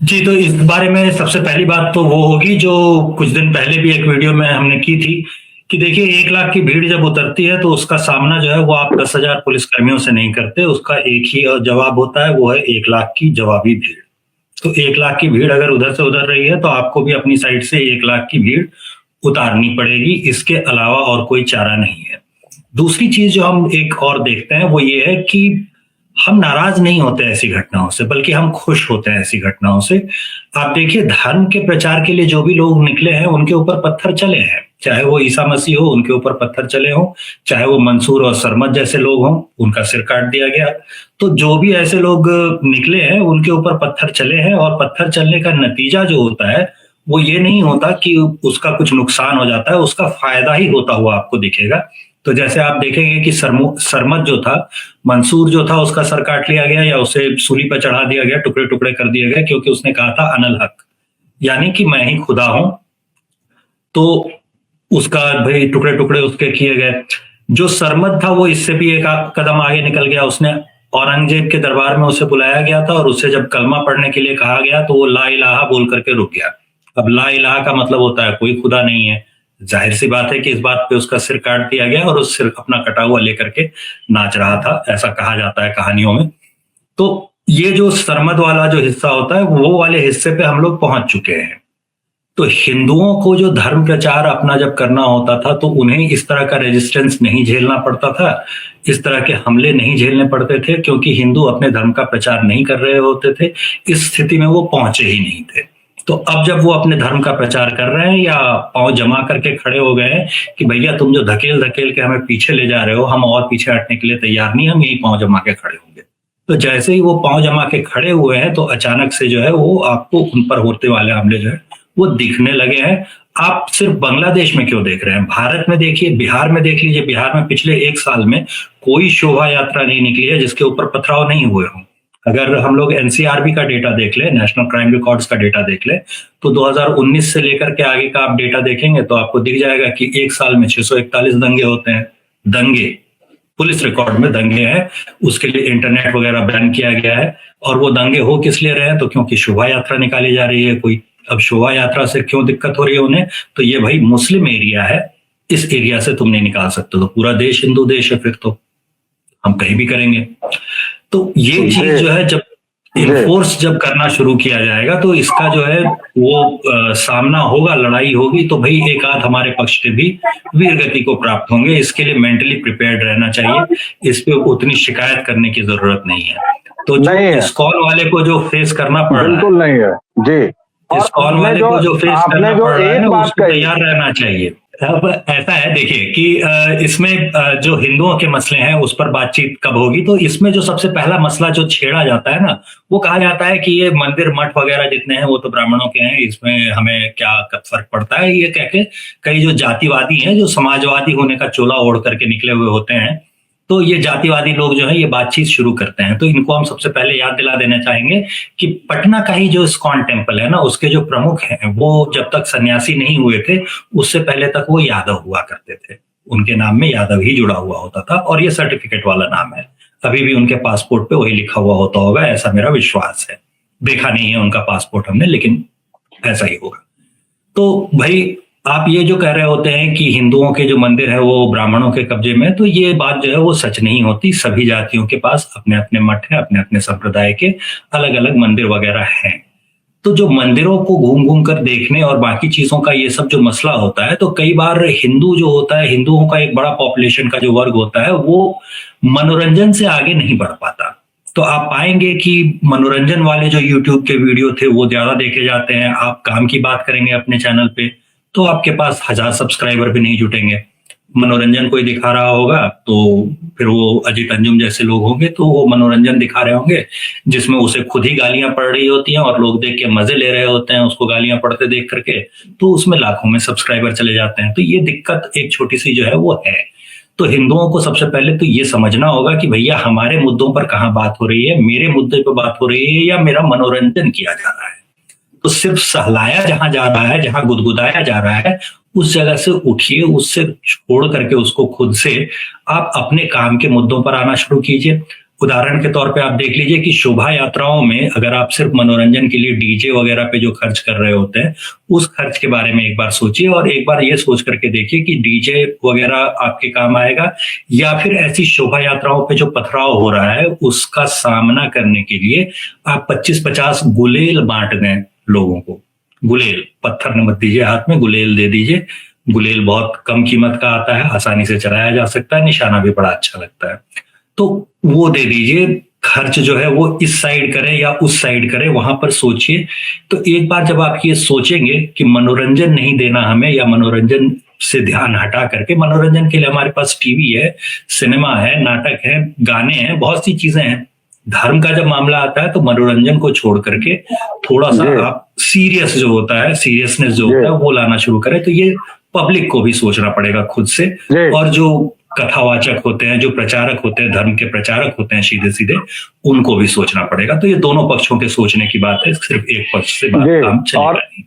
जी, तो इस बारे में सबसे पहली बात तो वो होगी जो कुछ दिन पहले भी एक वीडियो में हमने की थी कि देखिए 1 लाख की भीड़ जब उतरती है तो उसका सामना जो है वो आप 10,000 पुलिसकर्मियों से नहीं करते, उसका एक ही जवाब होता है, वो है 1 लाख की जवाबी भीड़। तो 1 लाख की भीड़ अगर उधर से उधर रही है तो आपको भी अपनी साइड से 1 लाख की भीड़ उतारनी पड़ेगी, इसके अलावा और कोई चारा नहीं है। दूसरी चीज जो हम एक और देखते हैं वो ये है कि हम नाराज नहीं होते ऐसी घटनाओं से, बल्कि हम खुश होते हैं ऐसी घटनाओं से। आप देखिए धर्म के प्रचार के लिए जो भी लोग निकले हैं उनके ऊपर पत्थर चले हैं, चाहे वो ईसा मसीह हो उनके ऊपर पत्थर चले हों, चाहे वो मंसूर और सरमद जैसे लोग हों उनका सिर काट दिया गया। तो जो भी ऐसे लोग निकले हैं उनके ऊपर पत्थर चले हैं, और पत्थर चलने का नतीजा जो होता है वो ये नहीं होता कि उसका कुछ नुकसान हो जाता है, उसका फायदा ही होता हुआ आपको दिखेगा। तो जैसे आप देखेंगे कि सरमद जो था, मंसूर जो था, उसका सर काट लिया गया या उसे सूली पर चढ़ा दिया गया, टुकड़े टुकड़े कर दिए गए, क्योंकि उसने कहा था अनल हक, यानी कि मैं ही खुदा हूं। तो उसका भाई टुकड़े टुकड़े उसके किए गए। जो सरमद था वो इससे भी एक कदम आगे निकल गया, उसने औरंगजेब के दरबार में उसे बुलाया गया था और उसे जब कलमा पढ़ने के लिए कहा गया तो वो ला इलाहा बोल करके रुक गया। अब ला इलाहा का मतलब होता है कोई खुदा नहीं है। जाहिर सी बात है कि इस बात पे उसका सिर काट दिया गया और उस सिर अपना कटा हुआ लेकर के नाच रहा था, ऐसा कहा जाता है कहानियों में। तो ये जो सरमद वाला जो हिस्सा होता है वो वाले हिस्से पे हम लोग पहुंच चुके हैं। तो हिंदुओं को जो धर्म प्रचार अपना जब करना होता था तो उन्हें इस तरह का रेजिस्टेंस नहीं झेलना पड़ता था, इस तरह के हमले नहीं झेलने पड़ते थे, क्योंकि हिंदू अपने धर्म का प्रचार नहीं कर रहे होते थे। इस स्थिति में वो पहुंचे ही नहीं थे। तो अब जब वो अपने धर्म का प्रचार कर रहे हैं या पांव जमा करके खड़े हो गए हैं कि भैया तुम जो धकेल धकेल के हमें पीछे ले जा रहे हो, हम और पीछे हटने के लिए तैयार नहीं, हम यही पांव जमा के खड़े होंगे। तो जैसे ही वो पांव जमा के खड़े हुए हैं तो अचानक से जो है वो आपको उन पर होते वाले हमले जो है वो दिखने लगे हैं। आप सिर्फ बांग्लादेश में क्यों देख रहे हैं, भारत में देखिए, बिहार में देख लीजिए। बिहार में पिछले 1 साल में कोई शोभा यात्रा नहीं निकली है जिसके ऊपर पथराव नहीं हुए हों। अगर हम लोग एनसीआरबी का डेटा देख ले, नेशनल क्राइम रिकॉर्ड्स का डेटा देख ले, तो 2019 से लेकर के आगे का आप डेटा देखेंगे तो आपको दिख जाएगा कि 1 साल में 641 दंगे होते हैं। दंगे, पुलिस रिकॉर्ड में दंगे हैं, उसके लिए इंटरनेट वगैरह बैन किया गया है। और वो दंगे हो किस लिए रहे हैं, तो क्योंकि शोभा यात्रा निकाली जा रही है कोई। अब शोभा यात्रा से क्यों दिक्कत हो रही है उन्हें, तो ये भाई मुस्लिम एरिया है, इस एरिया से तुम नहीं निकाल सकते, तो पूरा देश हिंदू देश है, फिर तो हम कहीं भी करेंगे। तो ये चीज जो है जब इन्फोर्स जब करना शुरू किया जाएगा तो इसका जो है वो सामना होगा, लड़ाई होगी, तो भाई एक आध हमारे पक्ष के भी वीर गति को प्राप्त होंगे। इसके लिए मेंटली प्रिपेयर्ड रहना चाहिए, इस पे उतनी शिकायत करने की जरूरत नहीं है। तो जो इस्कॉन वाले को जो फेस करना पड़ रहा है, बिल्कुल नहीं है जी, इस्कॉन वाले को जो फेस करना पड़ रहा है उसको तैयार रहना चाहिए। अब ऐसा है देखिए कि इसमें जो हिंदुओं के मसले हैं उस पर बातचीत कब होगी, तो इसमें जो सबसे पहला मसला जो छेड़ा जाता है ना, वो कहा जाता है कि ये मंदिर मठ वगैरह जितने हैं वो तो ब्राह्मणों के हैं, इसमें हमें क्या फर्क पड़ता है, ये कह के कई जो जातिवादी हैं, जो समाजवादी होने का चोला ओढ़ करके निकले हुए होते हैं, तो ये जातिवादी लोग जो है ये बातचीत शुरू करते हैं। तो इनको हम सबसे पहले याद दिला देना चाहेंगे कि पटना का ही जो इस्कॉन टेम्पल है ना, उसके जो प्रमुख हैं वो जब तक सन्यासी नहीं हुए थे उससे पहले तक वो यादव हुआ करते थे। उनके नाम में यादव ही जुड़ा हुआ होता था और ये सर्टिफिकेट वाला नाम है। अभी भी उनके पासपोर्ट पे वही लिखा हुआ होता होगा, ऐसा मेरा विश्वास है। देखा नहीं है उनका पासपोर्ट हमने, लेकिन ऐसा ही होगा। तो भाई आप ये जो कह रहे होते हैं कि हिंदुओं के जो मंदिर है वो ब्राह्मणों के कब्जे में, तो ये बात जो है वो सच नहीं होती। सभी जातियों के पास अपने अपने मठ है, अपने अपने संप्रदाय के अलग अलग मंदिर वगैरह हैं। तो जो मंदिरों को घूम घूम कर देखने और बाकी चीजों का ये सब जो मसला होता है, तो कई बार हिंदू जो होता है, हिंदुओं का एक बड़ा पॉपुलेशन का जो वर्ग होता है वो मनोरंजन से आगे नहीं बढ़ पाता। तो आप पाएंगे कि मनोरंजन वाले जो यूट्यूब के वीडियो थे वो ज्यादा देखे जाते हैं। आप काम की बात करेंगे अपने चैनल पे तो आपके पास 1000 सब्सक्राइबर भी नहीं जुटेंगे। मनोरंजन कोई दिखा रहा होगा तो फिर वो अजीत अंजुम जैसे लोग होंगे तो वो मनोरंजन दिखा रहे होंगे जिसमें उसे खुद ही गालियां पड़ रही होती हैं और लोग देख के मजे ले रहे होते हैं उसको गालियां पड़ते देख करके, तो उसमें लाखों में सब्सक्राइबर चले जाते हैं। तो ये दिक्कत एक छोटी सी जो है वो है। तो हिंदुओं को सबसे पहले तो ये समझना होगा कि भैया हमारे मुद्दों पर कहाँ बात हो रही है, मेरे मुद्दे पर बात हो रही है या मेरा मनोरंजन किया जा रहा है। तो सिर्फ सहलाया जहां जा रहा है, जहां गुदगुदाया जा रहा है, उस जगह से उठिए, उससे छोड़ करके उसको खुद से आप अपने काम के मुद्दों पर आना शुरू कीजिए। उदाहरण के तौर पे आप देख लीजिए कि शोभा यात्राओं में अगर आप सिर्फ मनोरंजन के लिए डीजे वगैरह पे जो खर्च कर रहे होते हैं, उस खर्च के बारे में एक बार सोचिए और एक बार ये सोच करके देखिए कि डीजे वगैरह आपके काम आएगा या फिर ऐसी शोभा यात्राओं पे जो पथराव हो रहा है उसका सामना करने के लिए आप 25-50 गुलेल बांट दें लोगों को। गुलेल, पत्थर न मत दीजिए हाथ में, गुलेल दे दीजिए। गुलेल बहुत कम कीमत का आता है, आसानी से चलाया जा सकता है, निशाना भी बड़ा अच्छा लगता है, तो वो दे दीजिए। खर्च जो है वो इस साइड करें या उस साइड करें, वहां पर सोचिए। तो एक बार जब आप ये सोचेंगे कि मनोरंजन नहीं देना हमें या मनोरंजन से ध्यान हटा करके, मनोरंजन के लिए हमारे पास टीवी है, सिनेमा है, नाटक है, गाने हैं, बहुत सी चीजें हैं। धर्म का जब मामला आता है तो मनोरंजन को छोड़ करके थोड़ा सा आप सीरियस जो होता है, सीरियसनेस जो होता है वो लाना शुरू करें। तो ये पब्लिक को भी सोचना पड़ेगा खुद से, और जो कथावाचक होते हैं, जो प्रचारक होते हैं, धर्म के प्रचारक होते हैं सीधे सीधे, उनको भी सोचना पड़ेगा। तो ये दोनों पक्षों के सोचने की बात है, सिर्फ एक पक्ष से बात काम चलेगा नहीं।